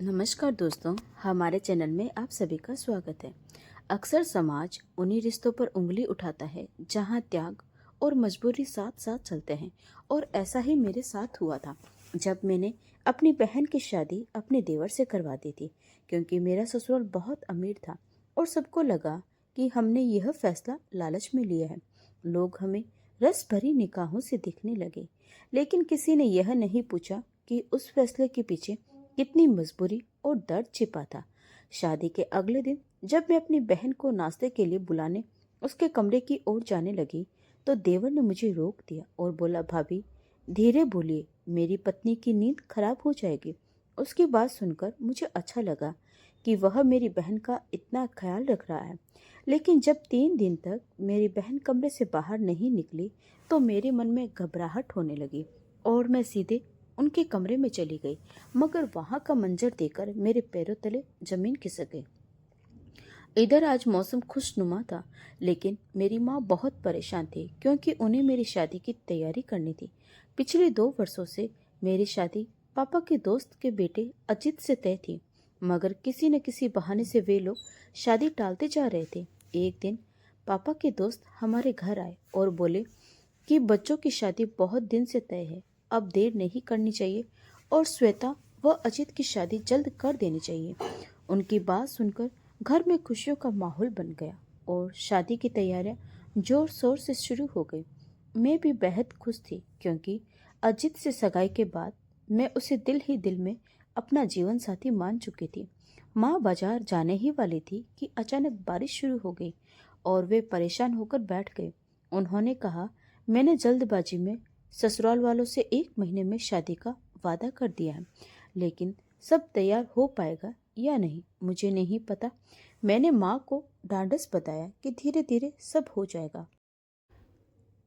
नमस्कार दोस्तों, हमारे चैनल में आप सभी का स्वागत है। अक्सर समाज उन्हीं रिश्तों पर उंगली उठाता है जहां त्याग और मजबूरी साथ साथ चलते हैं, और ऐसा ही मेरे साथ हुआ था जब मैंने अपनी बहन की शादी अपने देवर से करवा दी थी। क्योंकि मेरा ससुराल बहुत अमीर था और सबको लगा कि हमने यह फैसला लालच में लिया है। लोग हमें रस भरी निगाहों से देखने लगे, लेकिन किसी ने यह नहीं पूछा कि उस फैसले के पीछे कितनी मजबूरी और दर्द छिपा था। शादी के अगले दिन जब मैं अपनी बहन को नाश्ते के लिए बुलाने उसके कमरे की ओर जाने लगी, तो देवर ने मुझे रोक दिया और बोला, भाभी धीरे बोलिए, मेरी पत्नी की नींद खराब हो जाएगी। उसकी बात सुनकर मुझे अच्छा लगा कि वह मेरी बहन का इतना ख्याल रख रहा है। लेकिन जब 3 दिन तक मेरी बहन कमरे से बाहर नहीं निकली, तो मेरे मन में घबराहट होने लगी और मैं सीधे उनके कमरे में चली गई। मगर वहां का मंजर देखकर मेरे पैरों तले जमीन खिसक गई। इधर आज मौसम खुशनुमा था, लेकिन मेरी माँ बहुत परेशान थी क्योंकि उन्हें मेरी शादी की तैयारी करनी थी। पिछले 2 वर्षों से मेरी शादी पापा के दोस्त के बेटे अजित से तय थी, मगर किसी न किसी बहाने से वे लोग शादी टालते जा रहे थे। एक दिन पापा के दोस्त हमारे घर आए और बोले कि बच्चों की शादी बहुत दिन से तय है, अब देर नहीं करनी चाहिए और श्वेता व अजित की शादी जल्द कर देनी चाहिए। उनकी बात सुनकर घर में खुशियों का माहौल बन गया और शादी की तैयारियां जोर शोर से शुरू हो गई। मैं भी बेहद खुश थी क्योंकि अजित से सगाई के बाद मैं उसे दिल ही दिल में अपना जीवन साथी मान चुकी थी। माँ बाजार जाने ही वाली थी कि अचानक बारिश शुरू हो गई और वे परेशान होकर बैठ गए। उन्होंने कहा, मैंने जल्दबाजी में ससुराल वालों से 1 महीने में शादी का वादा कर दिया है, लेकिन सब तैयार हो पाएगा या नहीं मुझे नहीं पता। मैंने माँ को ढांढस बताया कि धीरे धीरे सब हो जाएगा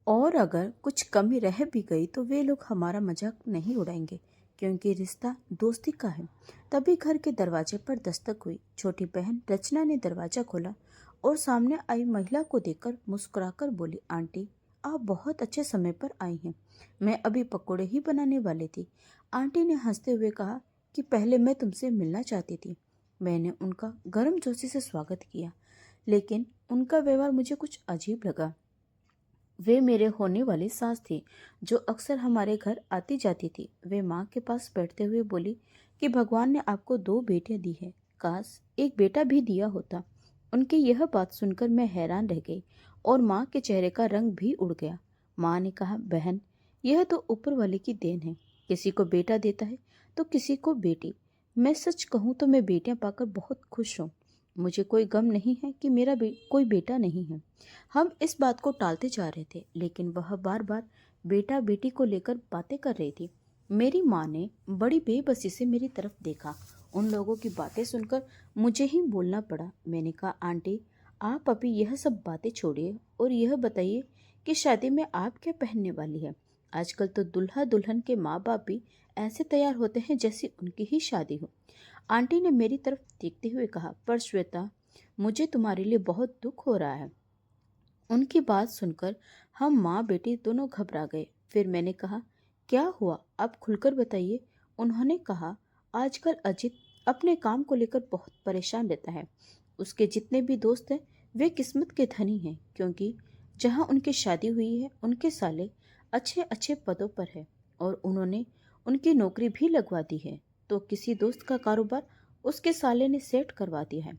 और अगर कुछ कमी रह भी गई तो वे लोग हमारा मजाक नहीं उड़ाएंगे, क्योंकि रिश्ता दोस्ती का है। तभी घर के दरवाजे पर दस्तक हुई। छोटी बहन रचना ने दरवाजा खोला और सामने आई महिला को देखकर मुस्कुराकर बोली, आंटी आप बहुत अच्छे समय पर आई हैं। मैं अभी पकोड़े ही बनाने वाली थी। आंटी ने हंसते हुए कहा कि पहले मैं तुमसे मिलना चाहती थी। मैंने उनका गर्मजोशी से स्वागत किया, लेकिन उनका व्यवहार मुझे कुछ अजीब लगा। वे मेरे होने वाली सास थी जो अक्सर हमारे घर आती जाती थी। वे माँ के पास बैठते हुए बोली कि भगवान ने आपको 2 बेटियां दी है, काश एक बेटा भी दिया होता। उनकी यह बात सुनकर मैं हैरान रह गई और माँ के चेहरे का रंग भी उड़ गया। माँ ने कहा, बहन यह तो ऊपर वाले की देन है, किसी को बेटा देता है तो किसी को बेटी। मैं सच कहूँ तो मैं बेटियां पाकर बहुत खुश हूँ। मुझे कोई गम नहीं है कि मेरा कोई बेटा नहीं है। हम इस बात को टालते जा रहे थे, लेकिन वह बार बार बेटा बेटी को लेकर बातें कर रही थी। मेरी माँ ने बड़ी बेबसी से मेरी तरफ देखा। उन लोगों की बातें सुनकर मुझे ही बोलना पड़ा। मैंने कहा, आंटी आप अभी यह सब बातें छोड़िए और यह बताइए कि शादी में आप क्या पहनने वाली है। आजकल तो दुल्हा दुल्हन के माँ बाप भी ऐसे तैयार होते हैं जैसी उनकी ही शादी हो। आंटी ने मेरी तरफ देखते हुए कहा, पर श्वेता मुझे तुम्हारे लिए बहुत दुख हो रहा है। उनकी बात सुनकर हम माँ बेटी दोनों घबरा गए। फिर मैंने कहा, क्या हुआ आप खुलकर बताइए। उन्होंने कहा, आजकल अजित अपने काम को लेकर बहुत परेशान रहता है। उसके जितने भी दोस्त हैं वे किस्मत के धनी हैं, क्योंकि जहाँ उनकी शादी हुई है उनके साले अच्छे अच्छे पदों पर है और उन्होंने उनकी नौकरी भी लगवा दी है, तो किसी दोस्त का कारोबार उसके साले ने सेट करवा दिया है।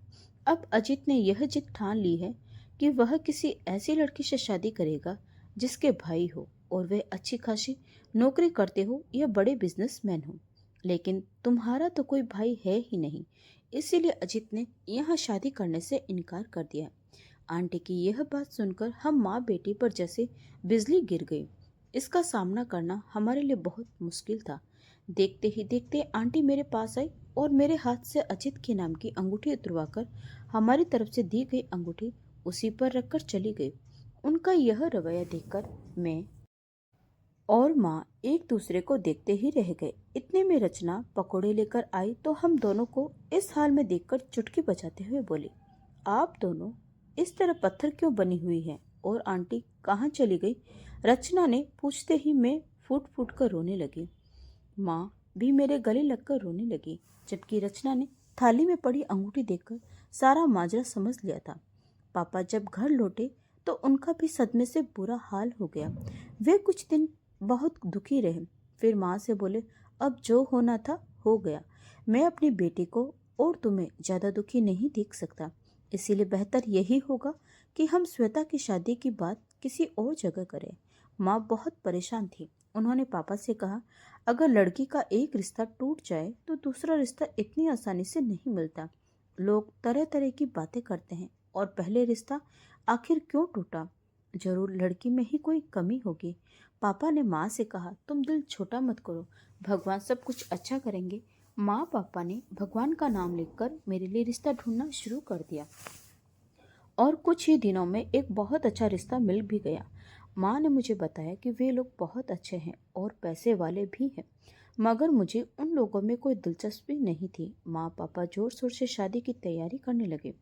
अब अजित ने यह जिद ठान ली है कि वह किसी ऐसी लड़की से शादी करेगा जिसके भाई हो और वह अच्छी खासी नौकरी करते हो या बड़े बिजनेसमैन हो। लेकिन तुम्हारा तो कोई भाई है ही नहीं, इसीलिए अजित ने यहाँ शादी करने से इनकार कर दिया। आंटी की यह बात सुनकर हम माँ बेटी पर जैसे बिजली गिर गई। इसका सामना करना हमारे लिए बहुत मुश्किल था। देखते ही देखते आंटी मेरे पास आई और मेरे हाथ से अजित के नाम की अंगूठी उतरवाकर हमारी तरफ से दी गई अंगूठी उसी पर रखकर चली गई। उनका यह रवैया देखकर मैं और माँ एक दूसरे को देखते ही रह गए। इतने में रचना पकोड़े लेकर आई तो हम दोनों को इस हाल में देखकर चुटकी बजाते हुए बोली, आप दोनों इस तरह पत्थर क्यों बनी हुई है और आंटी कहाँ चली गई। रचना ने पूछते ही मैं फूट फूट कर रोने लगी। माँ भी मेरे गले लगकर रोने लगी। जबकि रचना ने थाली में पड़ी अंगूठी देखकर सारा माजरा समझ लिया था। पापा जब घर लौटे तो उनका भी सदमे से बुरा हाल हो गया। वे कुछ दिन बहुत दुखी रहे। फिर माँ से बोले, अब जो होना था हो गया। मैं अपनी बेटी को और तुम्हें ज्यादा दुखी नहीं देख सकता, इसीलिए बेहतर यही होगा कि हम श्वेता की शादी की बात किसी और जगह करें। माँ बहुत परेशान थी। उन्होंने पापा से कहा, अगर लड़की का एक रिश्ता टूट जाए तो दूसरा रिश्ता इतनी आसानी से नहीं मिलता। लोग तरह तरह की बातें करते हैं और पहले रिश्ता आखिर क्यों टूटा? जरूर लड़की में ही कोई कमी होगी। पापा ने माँ से कहा, तुम दिल छोटा मत करो, भगवान सब कुछ अच्छा करेंगे। माँ पापा ने भगवान का नाम लेकर मेरे लिए रिश्ता ढूंढना शुरू कर दिया और कुछ ही दिनों में एक बहुत अच्छा रिश्ता मिल भी गया। माँ ने मुझे बताया कि वे लोग बहुत अच्छे हैं और पैसे वाले भी हैं, मगर मुझे उन लोगों में कोई दिलचस्पी नहीं थी। माँ पापा जोर शोर से शादी की तैयारी करने लगे,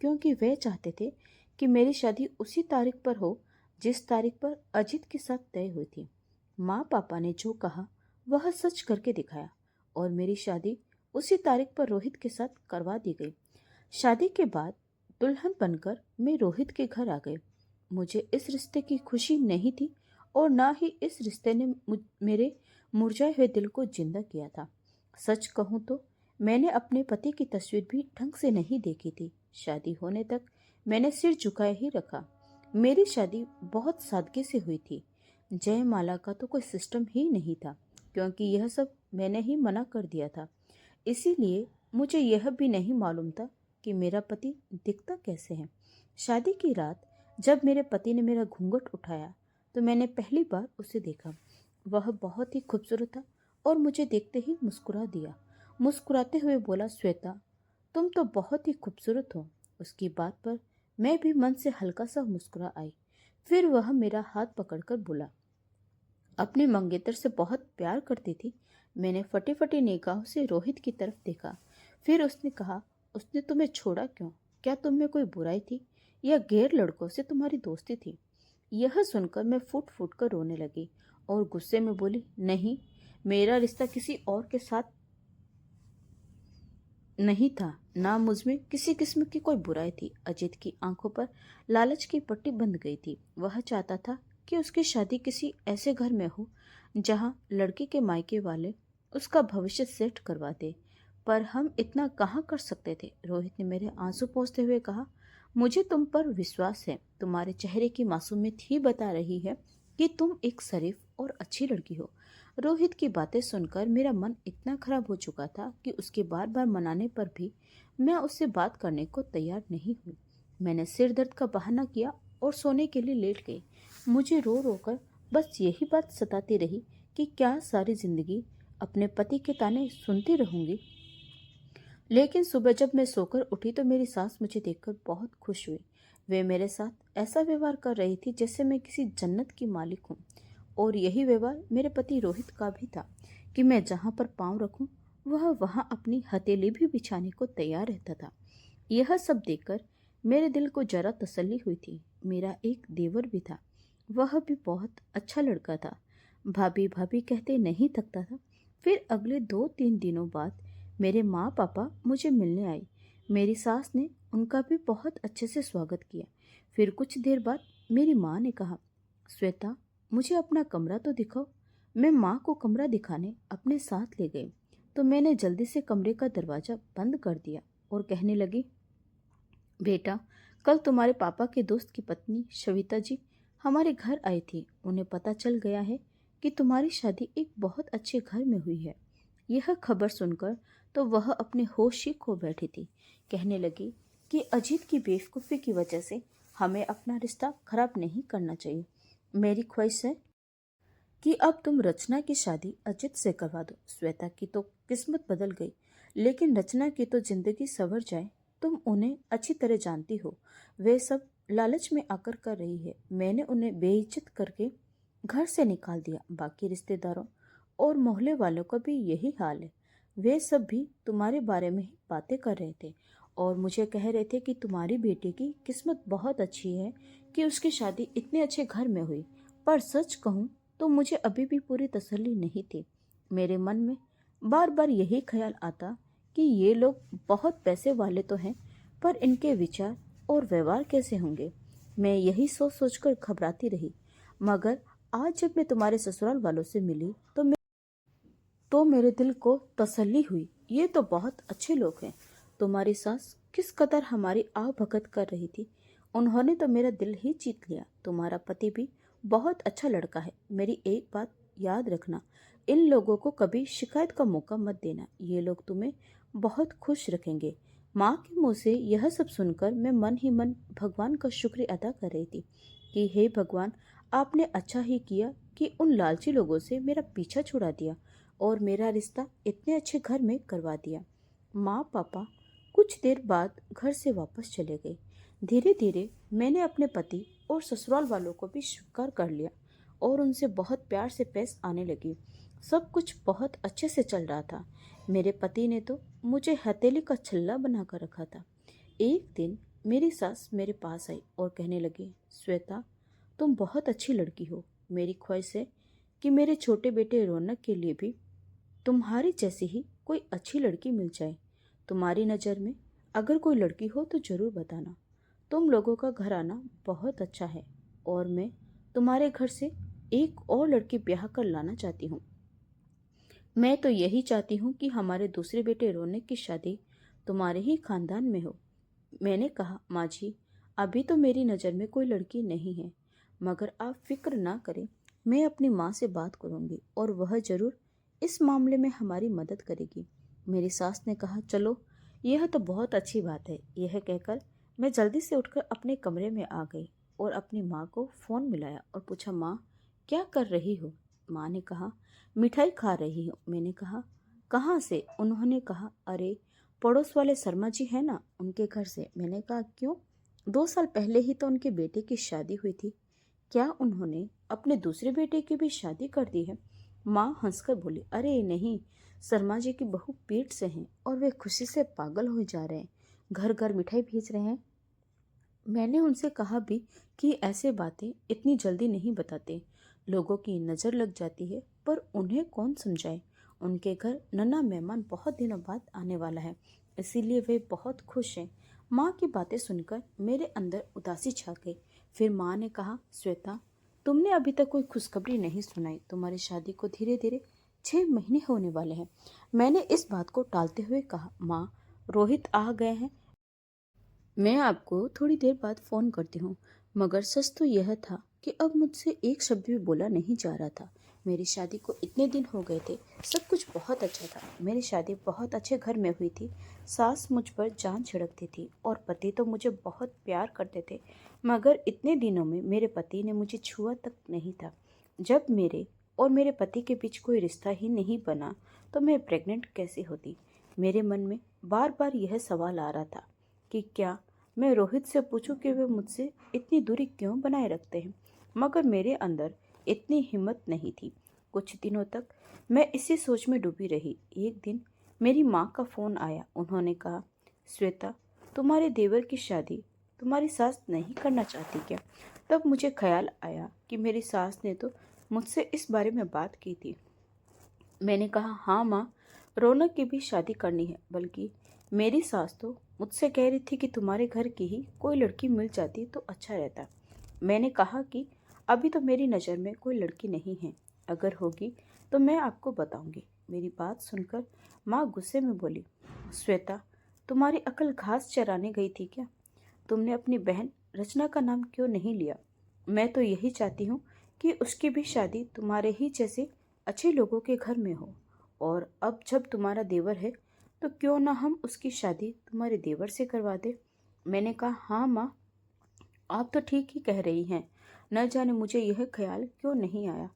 क्योंकि वे चाहते थे कि मेरी शादी उसी तारीख पर हो जिस तारीख पर अजित के साथ तय हुई थी। माँ पापा ने जो कहा वह सच करके दिखाया और मेरी शादी उसी तारीख पर रोहित के साथ करवा दी गई। शादी के बाद दुल्हन बनकर मैं रोहित के घर आ गई। मुझे इस रिश्ते की खुशी नहीं थी और ना ही इस रिश्ते ने मेरे मुरझाए हुए दिल को जिंदा किया था। सच कहूँ तो मैंने अपने पति की तस्वीर भी ढंग से नहीं देखी थी। शादी होने तक मैंने सिर झुकाए ही रखा। मेरी शादी बहुत सादगी से हुई थी। जयमाला का तो कोई सिस्टम ही नहीं था, क्योंकि यह सब मैंने ही मना कर दिया था। इसीलिए मुझे यह भी नहीं मालूम था कि मेरा पति दिखता कैसे है। शादी की रात जब मेरे पति ने मेरा घूंघट उठाया तो मैंने पहली बार उसे देखा। वह बहुत ही खूबसूरत था और मुझे देखते ही मुस्कुरा दिया। मुस्कुराते हुए बोला, श्वेता तुम तो बहुत ही खूबसूरत हो। उसकी बात पर मैं भी मन से हल्का सा मुस्कुरा आई। फिर वह मेरा हाथ पकड़कर बोला, अपने मंगेतर से बहुत प्यार करती थी। मैंने फटी फटी निगाहों से रोहित की तरफ देखा। फिर उसने कहा, उसने तुम्हें छोड़ा क्यों? क्या तुम में कोई बुराई थी या गैर लड़कों से तुम्हारी दोस्ती थी? यह सुनकर मैं फूट फूट कर रोने लगी और गुस्से में बोली, नहीं, मेरा रिश्ता किसी और के साथ नहीं था, ना मुझमें किसी किस्म की कोई बुराई थी। अजित की आंखों पर लालच की पट्टी बंध गई थी। वह चाहता था कि उसकी शादी किसी ऐसे घर में हो जहां लड़की के मायके वाले उसका भविष्य सेट करवा दे, पर हम इतना कहाँ कर सकते थे। रोहित ने मेरे आंसू पोंछते हुए कहा, मुझे तुम पर विश्वास है। तुम्हारे चेहरे की मासूमियत ही बता रही है कि तुम एक शरीफ और अच्छी लड़की हो। रोहित की बातें सुनकर मेरा मन इतना खराब हो चुका था कि उसके बार बार मनाने पर भी मैं उससे बात करने को तैयार नहीं हुई। मैंने सिर दर्द का बहाना किया और सोने के लिए लेट गई। मुझे रो रो कर बस यही बात सताती रही कि क्या सारी जिंदगी अपने पति के ताने सुनती रहूंगी। लेकिन सुबह जब मैं सोकर उठी तो मेरी सास मुझे देखकर बहुत खुश हुई। वे मेरे साथ ऐसा व्यवहार कर रही थी जैसे मैं किसी जन्नत की मालिक हूँ। और यही व्यवहार मेरे पति रोहित का भी था कि मैं जहाँ पर पाँव रखूं वह वहाँ अपनी हथेली भी बिछाने को तैयार रहता था। यह सब देखकर मेरे दिल को जरा तसल्ली हुई थी। मेरा एक देवर भी था, वह भी बहुत अच्छा लड़का था। भाभी भाभी कहते नहीं थकता था। फिर अगले 2-3 दिनों बाद मेरे माँ पापा मुझे मिलने आई। मेरी सास ने उनका भी बहुत अच्छे से स्वागत किया। फिर कुछ देर बाद मेरी माँ ने कहा, श्वेता मुझे अपना कमरा तो दिखाओ। मैं माँ को कमरा दिखाने अपने साथ ले गई तो मैंने जल्दी से कमरे का दरवाज़ा बंद कर दिया और कहने लगी, बेटा कल तुम्हारे पापा के दोस्त की पत्नी शविता जी हमारे घर आई थी। उन्हें पता चल गया है कि तुम्हारी शादी एक बहुत अच्छे घर में हुई है। यह खबर सुनकर तो वह अपने होश ही खो बैठी थी। कहने लगी कि अजीत की बेवकूफ़ी की वजह से हमें अपना रिश्ता खराब नहीं करना चाहिए। मेरी ख्वाहिश है कि अब तुम रचना की शादी अजित से करवा दो। श्वेता की तो किस्मत बदल गई, लेकिन रचना की तो जिंदगी संवर जाए। तुम उन्हें अच्छी तरह जानती हो, वे सब लालच में आकर कर रही है। मैंने उन्हें बेइज्जत करके घर से निकाल दिया। बाकी रिश्तेदारों और मोहल्ले वालों का भी यही हाल है। वे सब भी तुम्हारे बारे में ही बातें कर रहे थे और मुझे कह रहे थे कि तुम्हारी बेटी की किस्मत बहुत अच्छी है कि उसकी शादी इतने अच्छे घर में हुई। पर सच कहूँ तो मुझे अभी भी पूरी तसल्ली नहीं थी। मेरे मन में बार बार यही ख्याल आता कि ये लोग बहुत पैसे वाले तो हैं, पर इनके विचार और व्यवहार कैसे होंगे। मैं यही सोच सोचकर घबराती रही। मगर आज जब मैं तुम्हारे ससुराल वालों से मिली तो मेरे दिल को तसल्ली हुई। ये तो बहुत अच्छे लोग हैं। तुम्हारी सास किस कदर हमारी आवभगत कर रही थी। उन्होंने तो मेरा दिल ही जीत लिया। तुम्हारा पति भी बहुत अच्छा लड़का है। मेरी एक बात याद रखना, इन लोगों को कभी शिकायत का मौका मत देना। ये लोग तुम्हें बहुत खुश रखेंगे। माँ के मुंह से यह सब सुनकर मैं मन ही मन भगवान का शुक्र अदा कर रही थी कि हे भगवान, आपने अच्छा ही किया कि उन लालची लोगों से मेरा पीछा छुड़ा दिया और मेरा रिश्ता इतने अच्छे घर में करवा दिया। माँ पापा कुछ देर बाद घर से वापस चले गए। धीरे धीरे मैंने अपने पति और ससुराल वालों को भी स्वीकार कर लिया और उनसे बहुत प्यार से पेश आने लगी। सब कुछ बहुत अच्छे से चल रहा था। मेरे पति ने तो मुझे हथेली का छल्ला बना कर रखा था। एक दिन मेरी सास मेरे पास आई और कहने लगी, श्वेता, तुम बहुत अच्छी लड़की हो। मेरी ख्वाहिश है कि मेरे छोटे बेटे रौनक के लिए भी तुम्हारी जैसी ही कोई अच्छी लड़की मिल जाए। तुम्हारी नज़र में अगर कोई लड़की हो तो ज़रूर बताना। तुम लोगों का घराना बहुत अच्छा है और मैं तुम्हारे घर से एक और लड़की ब्याह कर लाना चाहती हूँ। मैं तो यही चाहती हूँ कि हमारे दूसरे बेटे रौनक की शादी तुम्हारे ही खानदान में हो। मैंने कहा, माँ जी, अभी तो मेरी नज़र में कोई लड़की नहीं है, मगर आप फिक्र ना करें। मैं अपनी माँ से बात करूँगी और वह ज़रूर इस मामले में हमारी मदद करेगी। मेरी सास ने कहा, चलो, यह तो बहुत अच्छी बात है। यह कहकर मैं जल्दी से उठकर अपने कमरे में आ गई और अपनी माँ को फ़ोन मिलाया और पूछा, माँ, क्या कर रही हो। माँ ने कहा, मिठाई खा रही हूँ। मैंने कहा, कहाँ से। उन्होंने कहा, अरे, पड़ोस वाले शर्मा जी है ना, उनके घर से। मैंने कहा, क्यों। 2 साल पहले ही तो उनके बेटे की शादी हुई थी। क्या उन्होंने अपने दूसरे बेटे की भी शादी कर दी है। माँ हंसकर बोली, अरे नहीं, शर्मा जी की बहू पेट से हैं और वे खुशी से पागल हो जा रहे हैं, घर घर मिठाई भेज रहे हैं। मैंने उनसे कहा भी कि ऐसे बातें इतनी जल्दी नहीं बताते, लोगों की नज़र लग जाती है। पर उन्हें कौन समझाए। उनके घर नन्हा मेहमान बहुत दिनों बाद आने वाला है, इसीलिए वे बहुत खुश हैं। माँ की बातें सुनकर मेरे अंदर उदासी छा गई। फिर माँ ने कहा, श्वेता, तुमने अभी तक कोई खुशखबरी नहीं सुनाई। तुम्हारी शादी को धीरे धीरे 6 महीने होने वाले हैं। मैंने इस बात को टालते हुए कहा, माँ, रोहित आ गए हैं, मैं आपको थोड़ी देर बाद फ़ोन करती हूँ। मगर सच तो यह था कि अब मुझसे एक शब्द भी बोला नहीं जा रहा था। मेरी शादी को इतने दिन हो गए थे, सब कुछ बहुत अच्छा था। मेरी शादी बहुत अच्छे घर में हुई थी। सास मुझ पर जान छिड़कती थी और पति तो मुझे बहुत प्यार करते थे। मगर इतने दिनों में मेरे पति ने मुझे छुआ तक नहीं था। जब मेरे और मेरे पति के बीच कोई रिश्ता ही नहीं बना तो मैं प्रेग्नेंट कैसे होती। मेरे मन में बार बार यह सवाल आ रहा था कि क्या मैं रोहित से पूछूं कि वे मुझसे इतनी दूरी क्यों बनाए रखते हैं। मगर मेरे अंदर इतनी हिम्मत नहीं थी। कुछ दिनों तक मैं इसी सोच में डूबी रही। एक दिन मेरी माँ का फ़ोन आया। उन्होंने कहा, श्वेता, तुम्हारे देवर की शादी तुम्हारी सास नहीं करना चाहती क्या। तब मुझे ख्याल आया कि मेरी सास ने तो मुझसे इस बारे में बात की थी। मैंने कहा, हाँ माँ, रौनक की भी शादी करनी है। बल्कि मेरी सास तो मुझसे कह रही थी कि तुम्हारे घर की ही कोई लड़की मिल जाती तो अच्छा रहता। मैंने कहा कि अभी तो मेरी नज़र में कोई लड़की नहीं है, अगर होगी तो मैं आपको बताऊंगी। मेरी बात सुनकर माँ गुस्से में बोली, श्वेता, तुम्हारी अकल घास चराने गई थी क्या। तुमने अपनी बहन रचना का नाम क्यों नहीं लिया। मैं तो यही चाहती हूँ कि उसकी भी शादी तुम्हारे ही जैसे अच्छे लोगों के घर में हो। और अब जब तुम्हारा देवर है तो क्यों ना हम उसकी शादी तुम्हारे देवर से करवा दे। मैंने कहा, हाँ माँ, आप तो ठीक ही कह रही हैं। न जाने मुझे यह ख्याल क्यों नहीं आया।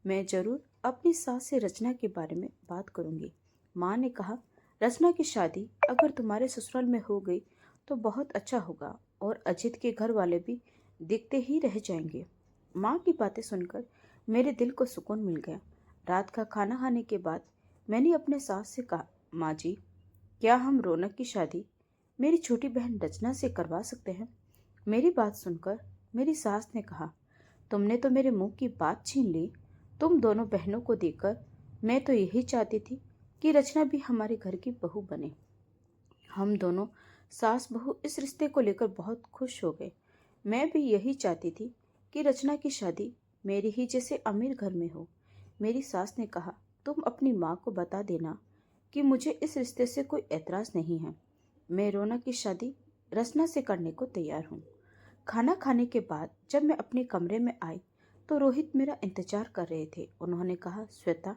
मैं ज़रूर अपनी सास से रचना के बारे में बात करूँगी। माँ ने कहा, रचना की शादी अगर तुम्हारे ससुराल में हो गई तो बहुत अच्छा होगा और अजित के घर वाले भी देखते ही रह जाएंगे। माँ की बातें सुनकर मेरे दिल को सुकून मिल गया। रात का खाना खाने के बाद मैंने अपने सास से कहा, माँ जी, क्या हम रौनक की शादी मेरी छोटी बहन रचना से करवा सकते हैं। मेरी बात सुनकर मेरी सास ने कहा, तुमने तो मेरे मुंह की बात छीन ली। तुम दोनों बहनों को देखकर मैं तो यही चाहती थी कि रचना भी हमारे घर की बहू बने। हम दोनों सास बहू इस रिश्ते को लेकर बहुत खुश हो गए। मैं भी यही चाहती थी कि रचना की शादी मेरी ही जैसे अमीर घर में हो। मेरी सास ने कहा, तुम अपनी माँ को बता देना कि मुझे इस रिश्ते से कोई एतराज नहीं है। मैं रौनक की शादी रचना से करने को तैयार हूँ। खाना खाने के बाद जब मैं अपने कमरे में आई तो रोहित मेरा इंतजार कर रहे थे। उन्होंने कहा, श्वेता,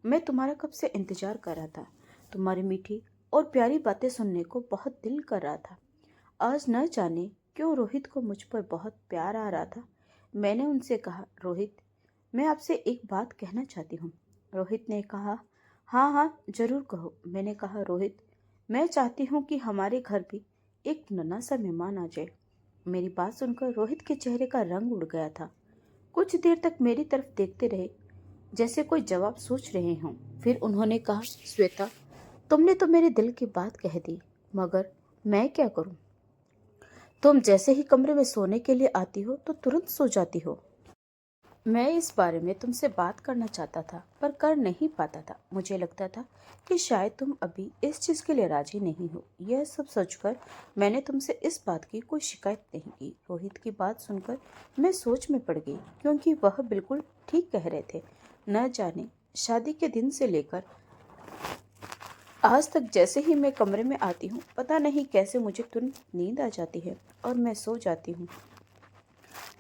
मैं तुम्हारा कब से इंतजार कर रहा था। तुम्हारी मीठी और प्यारी बातें सुनने को बहुत दिल कर रहा था। आज न जाने क्यों रोहित को मुझ पर बहुत प्यार आ रहा था। मैंने उनसे कहा, रोहित, मैं आपसे एक बात कहना चाहती हूँ। रोहित ने कहा, हाँ हाँ जरूर कहो। मैंने कहा, रोहित, मैं चाहती हूँ कि हमारे घर भी एक नन्हा सा मेहमान आ जाए। मेरी बात सुनकर रोहित के चेहरे का रंग उड़ गया था। कुछ देर तक मेरी तरफ देखते रहे, जैसे कोई जवाब सोच रहे हों। फिर उन्होंने कहा, श्वेता, तुमने तो मेरे दिल की बात कह दी, मगर मैं क्या करूं? तुम जैसे ही कमरे में सोने के लिए आती हो तो तुरंत सो जाती हो। मैं इस बारे में तुमसे बात करना चाहता था पर कर नहीं पाता था। मुझे लगता था कि शायद तुम अभी इस चीज़ के लिए राजी नहीं हो। यह सब सोचकर मैंने तुमसे इस बात की कोई शिकायत नहीं की। रोहित की बात सुनकर मैं सोच में पड़ गई, क्योंकि वह बिल्कुल ठीक कह रहे थे। न जाने शादी के दिन से लेकर आज तक जैसे ही मैं कमरे में आती हूँ, पता नहीं कैसे मुझे तुरंत नींद आ जाती है और मैं सो जाती हूँ।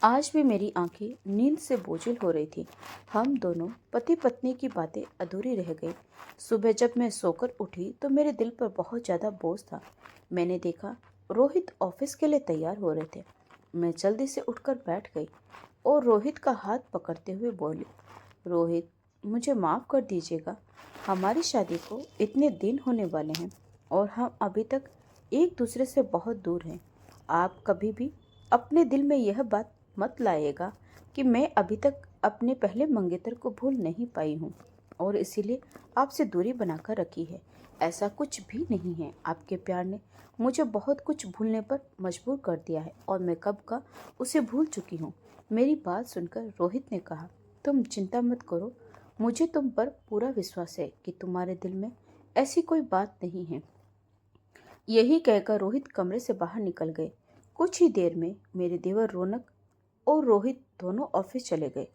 आज भी मेरी आंखें नींद से बोझिल हो रही थी। हम दोनों पति पत्नी की बातें अधूरी रह गई। सुबह जब मैं सोकर उठी तो मेरे दिल पर बहुत ज़्यादा बोझ था। मैंने देखा रोहित ऑफिस के लिए तैयार हो रहे थे। मैं जल्दी से उठकर बैठ गई और रोहित का हाथ पकड़ते हुए बोली, रोहित, मुझे माफ़ कर दीजिएगा। हमारी शादी को इतने दिन होने वाले हैं और हम अभी तक एक दूसरे से बहुत दूर हैं। आप कभी भी अपने दिल में यह बात मत लाइएगा कि मैं अभी तक अपने पहले मंगेतर को भूल नहीं पाई हूँ और इसीलिए आपसे दूरी बनाकर रखी है। ऐसा कुछ भी नहीं है। आपके प्यार ने मुझे बहुत कुछ भूलने पर मजबूर कर दिया है और मैं कब का उसे भूल चुकी हूँ। मेरी बात सुनकर रोहित ने कहा, तुम चिंता मत करो। मुझे तुम पर पूरा विश्वास है कि तुम्हारे दिल में ऐसी कोई बात नहीं है। यही कहकर रोहित कमरे से बाहर निकल गए। कुछ ही देर में मेरे देवर रौनक और रोहित दोनों ऑफिस चले गए।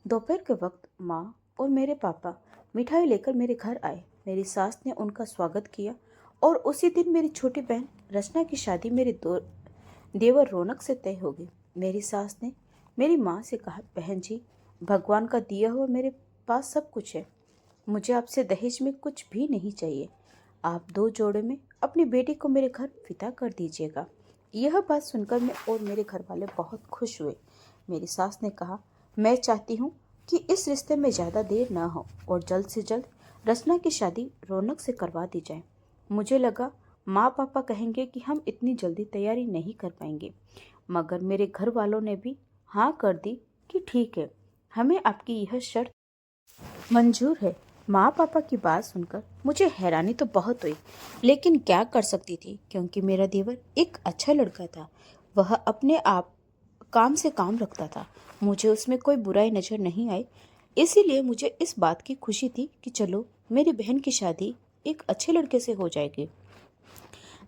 दोपहर के वक्त माँ और मेरे पापा मिठाई लेकर मेरे घर आए। मेरी सास ने उनका स्वागत किया और उसी दिन मेरी छोटी बहन रचना की शादी मेरे देवर रौनक से तय हो गई। मेरी सास ने मेरी माँ से कहा, बहन जी, भगवान का दिया हुआ मेरे पास सब कुछ है। मुझे आपसे दहेज में कुछ भी नहीं चाहिए। आप दो जोड़े में अपनी बेटी को मेरे घर विदा कर दीजिएगा। यह बात सुनकर मैं और मेरे घर वाले बहुत खुश हुए। मेरी सास ने कहा, मैं चाहती हूँ कि इस रिश्ते में ज़्यादा देर ना हो और जल्द से जल्द रचना की शादी रौनक से करवा दी जाए। मुझे लगा माँ पापा कहेंगे कि हम इतनी जल्दी तैयारी नहीं कर पाएंगे, मगर मेरे घर वालों ने भी हाँ कर दी कि ठीक है, हमें आपकी यह शर्त मंजूर है। माँ पापा की बात सुनकर मुझे हैरानी तो बहुत हुई, लेकिन क्या कर सकती थी, क्योंकि मेरा देवर एक अच्छा लड़का था। वह अपने आप काम से काम रखता था। मुझे उसमें कोई बुराई नज़र नहीं आई। इसीलिए मुझे इस बात की खुशी थी कि चलो मेरी बहन की शादी एक अच्छे लड़के से हो जाएगी।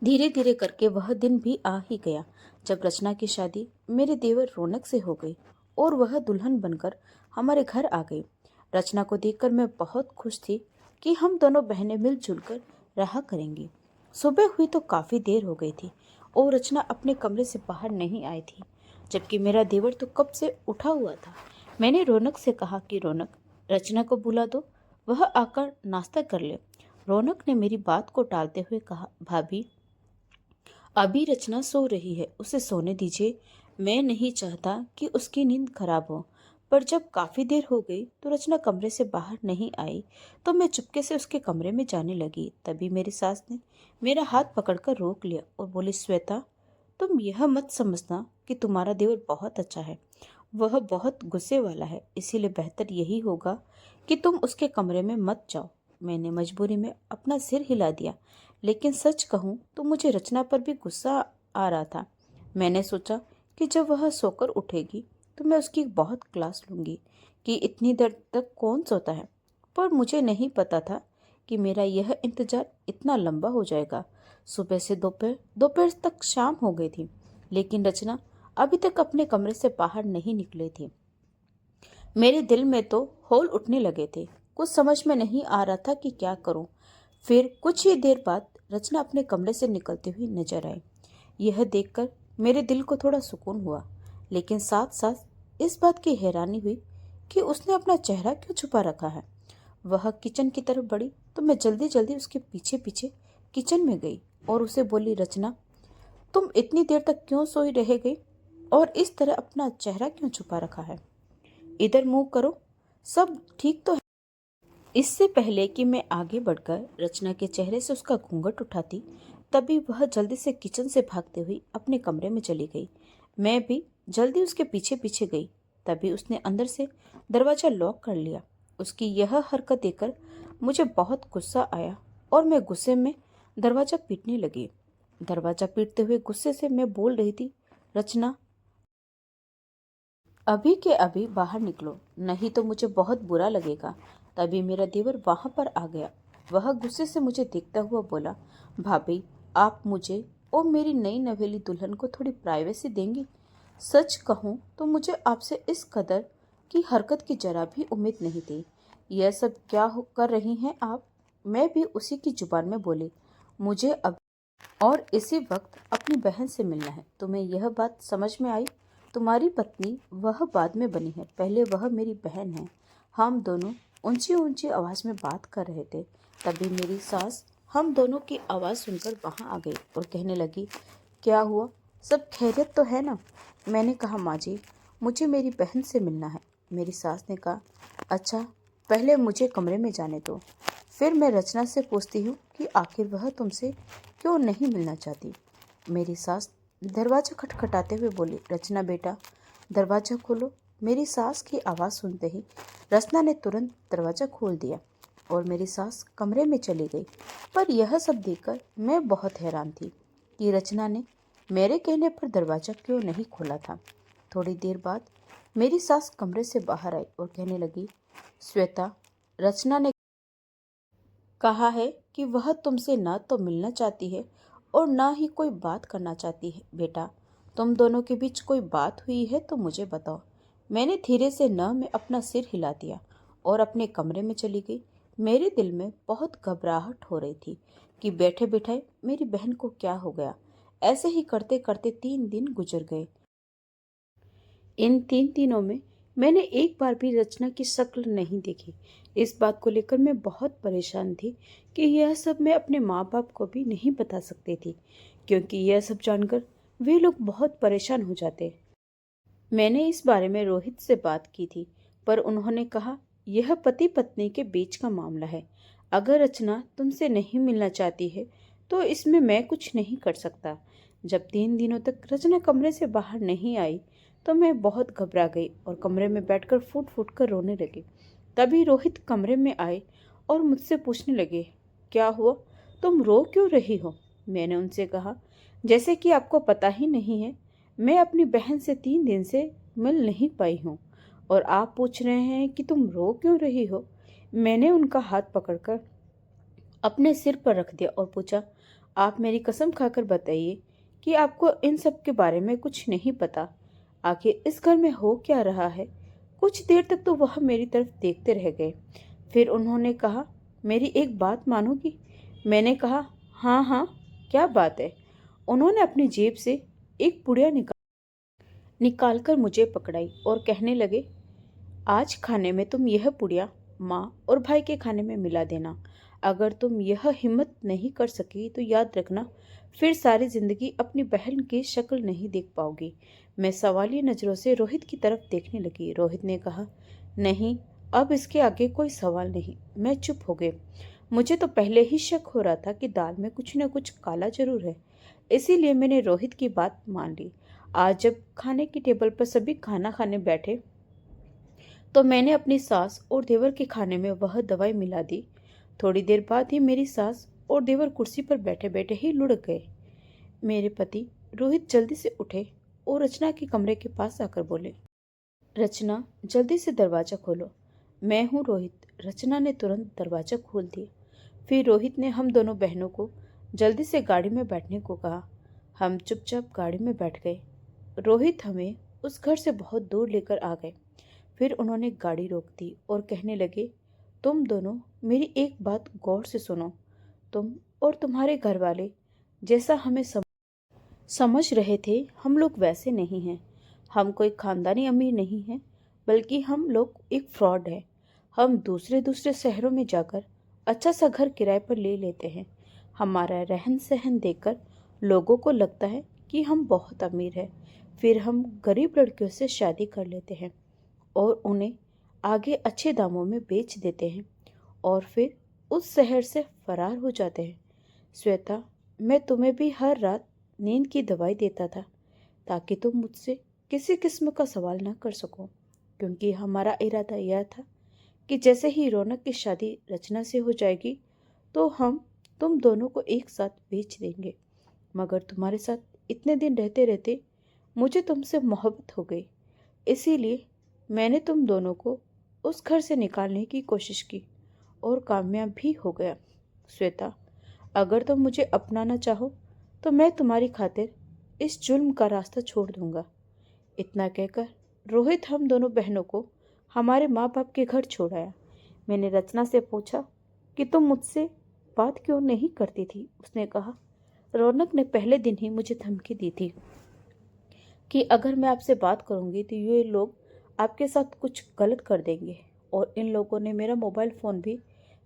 धीरे धीरे करके वह दिन भी आ ही गया जब रचना की शादी मेरे देवर रौनक से हो गई और वह दुल्हन बनकर हमारे घर आ गई। रचना को देखकर मैं बहुत खुश थी कि हम दोनों बहनें मिलजुल कर रहा करेंगी। सुबह हुई तो काफ़ी देर हो गई थी और रचना अपने कमरे से बाहर नहीं आई थी, जबकि मेरा देवर तो कब से उठा हुआ था। मैंने रौनक से कहा कि रौनक, रचना को बुला दो, वह आकर नाश्ता कर ले। रौनक ने मेरी बात को टालते हुए कहा, भाभी, अभी रचना सो रही है, उसे सोने दीजिए। मैं नहीं चाहता कि उसकी नींद खराब हो। पर जब काफ़ी देर हो गई तो रचना कमरे से बाहर नहीं आई, तो मैं चुपके से उसके कमरे में जाने लगी। तभी मेरी सास ने मेरा हाथ पकड़कर रोक लिया और बोली, श्वेता, तुम यह मत समझना कि तुम्हारा देवर बहुत अच्छा है। वह बहुत गुस्से वाला है, इसीलिए बेहतर यही होगा कि तुम उसके कमरे में मत जाओ। मैंने मजबूरी में अपना सिर हिला दिया, लेकिन सच कहूँ तो मुझे रचना पर भी गुस्सा आ रहा था। मैंने सोचा कि जब वह सोकर उठेगी तो मैं उसकी बहुत क्लास लूँगी कि इतनी देर तक कौन सोता है। पर मुझे नहीं पता था कि मेरा यह इंतजार इतना लंबा हो जाएगा। सुबह से दोपहर दोपहर तक शाम हो गई थी, लेकिन रचना अभी तक अपने कमरे से बाहर नहीं निकली थी। मेरे दिल में तो हौल उठने लगे थे। कुछ समझ में नहीं आ रहा था कि क्या करूं। फिर कुछ ही देर बाद रचना अपने कमरे से निकलती हुई नजर आई। यह देखकर मेरे दिल को थोड़ा सुकून हुआ, लेकिन साथ साथ इस बात की हैरानी हुई कि उसने अपना चेहरा क्यों छुपा रखा है। वह किचन की तरफ बढ़ी तो मैं जल्दी जल्दी उसके पीछे पीछे किचन में गई और उसे बोली, रचना, तुम इतनी देर तक क्यों सोई रह गई और इस तरह अपना चेहरा क्यों छुपा रखा है? इधर मुंह करो, सब ठीक तो है। इससे पहले कि मैं आगे बढ़कर रचना के चेहरे से उसका घूंघट उठाती, तभी वह जल्दी से किचन से भागते हुई अपने कमरे में चली गई। मैं भी जल्दी उसके पीछे पीछे गई। तभी उसने अंदर से दरवाजा लॉक कर लिया। उसकी यह हरकत देखकर मुझे बहुत गुस्सा आया और मैं गुस्से में दरवाजा पीटने लगी। दरवाजा पीटते हुए गुस्से से मैं बोल रही थी, रचना, अभी के अभी बाहर निकलो, नहीं तो मुझे बहुत बुरा लगेगा। तभी मेरा देवर वहां पर आ गया। वह गुस्से से मुझे देखता हुआ बोला, भाभी, आप मुझे और मेरी नई नवेली दुल्हन को थोड़ी प्राइवेसी देंगी? सच कहूँ तो मुझे आपसे इस कदर की हरकत की जरा भी उम्मीद नहीं थी। यह सब क्या कर रही हैं आप? मैं भी उसी की जुबान में बोली, मुझे अब और इसी वक्त अपनी बहन से मिलना है। तुम्हें यह बात समझ में आई? तुम्हारी पत्नी वह बाद में बनी है, पहले वह मेरी बहन है। हम दोनों ऊंची ऊंची आवाज में बात कर रहे थे। तभी मेरी सास हम दोनों की आवाज सुनकर वहां आ गई और कहने लगी, क्या हुआ, सब खैरियत तो है ना? मैंने कहा, माँ जी, मुझे मेरी बहन से मिलना है। मेरी सास ने कहा, अच्छा, पहले मुझे कमरे में जाने दो, फिर मैं रचना से पूछती हूँ कि आखिर वह तुमसे क्यों नहीं मिलना चाहती। मेरी सास दरवाजा खटखटाते हुए बोली, रचना बेटा, दरवाजा खोलो। मेरी सास की आवाज़ सुनते ही रचना ने तुरंत दरवाजा खोल दिया और मेरी सास कमरे में चली गई। पर यह सब देखकर मैं बहुत हैरान थी कि रचना ने मेरे कहने पर दरवाजा क्यों नहीं खोला था। थोड़ी देर बाद मेरी सास कमरे से बाहर आई और कहने लगी, श्वेता, रचना ने कहा है कि वह तुमसे ना तो मिलना चाहती है और ना ही कोई बात करना चाहती है। बेटा, तुम दोनों के बीच कोई बात हुई है तो मुझे बताओ। मैंने धीरे से न में अपना सिर हिला दिया और अपने कमरे में चली गई। मेरे दिल में बहुत घबराहट हो रही थी कि बैठे बैठाए मेरी बहन को क्या हो गया। ऐसे ही करते करते 3 दिन गुजर गए। इन 3 दिनों में मैंने एक बार भी रचना की शक्ल नहीं देखी। इस बात को लेकर मैं बहुत परेशान थी कि यह सब मैं अपने माँ बाप को भी नहीं बता सकती थी, क्योंकि यह सब जानकर वे लोग बहुत परेशान हो जाते। मैंने इस बारे में रोहित से बात की थी, पर उन्होंने कहा, यह पति पत्नी के बीच का मामला है। अगर रचना तुमसे नहीं मिलना चाहती है तो इसमें मैं कुछ नहीं कर सकता। जब 3 दिनों तक रचना कमरे से बाहर नहीं आई तो मैं बहुत घबरा गई और कमरे में बैठकर फूट फूट कर रोने लगी। तभी रोहित कमरे में आए और मुझसे पूछने लगे, क्या हुआ, तुम रो क्यों रही हो? मैंने उनसे कहा, जैसे कि आपको पता ही नहीं है, मैं अपनी बहन से 3 दिन से मिल नहीं पाई हूँ और आप पूछ रहे हैं कि तुम रो क्यों रही हो। मैंने उनका हाथ पकड़कर अपने सिर पर रख दिया और पूछा, आप मेरी कसम खाकर बताइए कि आपको इन सब के बारे में कुछ नहीं पता। आखिर इस घर में हो क्या रहा है? कुछ देर तक तो वह मेरी तरफ देखते रह गए। फिर उन्होंने कहा, मेरी एक बात मानोगी? मैंने कहा, हाँ हाँ, क्या बात है? उन्होंने अपनी जेब से एक पुड़िया निकाल कर मुझे पकड़ाई और कहने लगे, आज खाने में तुम यह पुड़िया माँ और भाई के खाने में मिला देना। अगर तुम यह हिम्मत नहीं कर सकी तो याद रखना, फिर सारी जिंदगी अपनी बहन की शक्ल नहीं देख पाओगी। मैं सवालिया नजरों से रोहित की तरफ देखने लगी। रोहित ने कहा, नहीं, अब इसके आगे कोई सवाल नहीं। मैं चुप हो गई। मुझे तो पहले ही शक हो रहा था कि दाल में कुछ न कुछ काला जरूर है, इसीलिए मैंने रोहित की बात मान ली। आज जब खाने की टेबल पर सभी खाना खाने बैठे तो मैंने अपनी सास और देवर के खाने में वह दवाई मिला दी। थोड़ी देर बाद ही मेरी सास और देवर कुर्सी पर बैठे बैठे ही लुढ़क गए। मेरे पति रोहित जल्दी से उठे और रचना के कमरे के पास आकर बोले, रचना, जल्दी से दरवाजा खोलो। मैं हूँ रोहित। रचना ने तुरंत दरवाजा खोल दिया। फिर रोहित ने हम दोनों बहनों को जल्दी से गाड़ी में बैठने को कहा। हम चुपचाप गाड़ी में बैठ गए। रोहित हमें उस घर से बहुत दूर लेकर आ गए। फिर उन्होंने गाड़ी रोक दी और कहने लगे, तुम दोनों मेरी एक बात गौर से सुनो। तुम और तुम्हारे घर वाले जैसा हमें समझ रहे थे, हम लोग वैसे नहीं हैं। हम कोई खानदानी अमीर नहीं हैं, बल्कि हम लोग एक फ्रॉड है। हम दूसरे दूसरे शहरों में जाकर अच्छा सा घर किराए पर ले लेते हैं। हमारा रहन सहन देखकर लोगों को लगता है कि हम बहुत अमीर हैं। फिर हम गरीब लड़कियों से शादी कर लेते हैं और उन्हें आगे अच्छे दामों में बेच देते हैं और फिर उस शहर से फरार हो जाते हैं। श्वेता, मैं तुम्हें भी हर रात नींद की दवाई देता था ताकि तुम मुझसे किसी किस्म का सवाल ना कर सको, क्योंकि हमारा इरादा यह था कि जैसे ही रौनक की शादी रचना से हो जाएगी तो हम तुम दोनों को एक साथ बेच देंगे। मगर तुम्हारे साथ इतने दिन रहते रहते मुझे तुमसे मोहब्बत हो गई, इसीलिए मैंने तुम दोनों को उस घर से निकालने की कोशिश की और कामयाब भी हो गया। श्वेता, अगर तुम मुझे अपनाना चाहो तो मैं तुम्हारी खातिर इस जुल्म का रास्ता छोड़ दूंगा। इतना कहकर रोहित हम दोनों बहनों को हमारे माँ बाप के घर छोड़ आया। मैंने रचना से पूछा कि तुम मुझसे बात क्यों नहीं करती थी। उसने कहा, रौनक ने पहले दिन ही मुझे धमकी दी थी कि अगर मैं आपसे बात करूंगी तो ये लोग आपके साथ कुछ गलत कर देंगे, और इन लोगों ने मेरा मोबाइल फ़ोन भी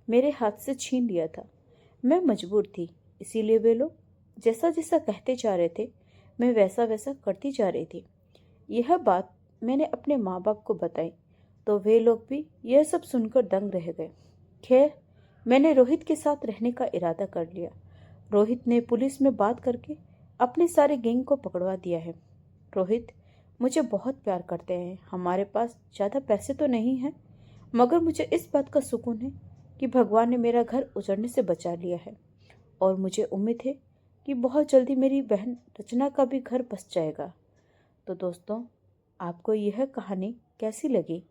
मेरे हाथ से छीन लिया था। मैं मजबूर थी, इसीलिए वे लोग जैसा जैसा कहते जा रहे थे मैं वैसा वैसा करती जा रही थी। यह बात मैंने अपने माँ बाप को बताई तो वे लोग भी यह सब सुनकर दंग रह गए। खैर, मैंने रोहित के साथ रहने का इरादा कर लिया। रोहित ने पुलिस में बात करके अपने सारे गैंग को पकड़वा दिया है। रोहित मुझे बहुत प्यार करते हैं। हमारे पास ज़्यादा पैसे तो नहीं हैं, मगर मुझे इस बात का सुकून है कि भगवान ने मेरा घर उजड़ने से बचा लिया है, और मुझे उम्मीद है कि बहुत जल्दी मेरी बहन रचना का भी घर बस जाएगा। तो दोस्तों, आपको यह कहानी कैसी लगी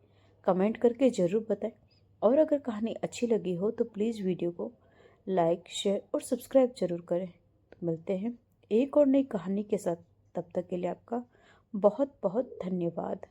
कमेंट करके ज़रूर बताएं, और अगर कहानी अच्छी लगी हो तो प्लीज़ वीडियो को लाइक, शेयर और सब्सक्राइब जरूर करें। तो मिलते हैं एक और नई कहानी के साथ। तब तक के लिए आपका बहुत बहुत धन्यवाद।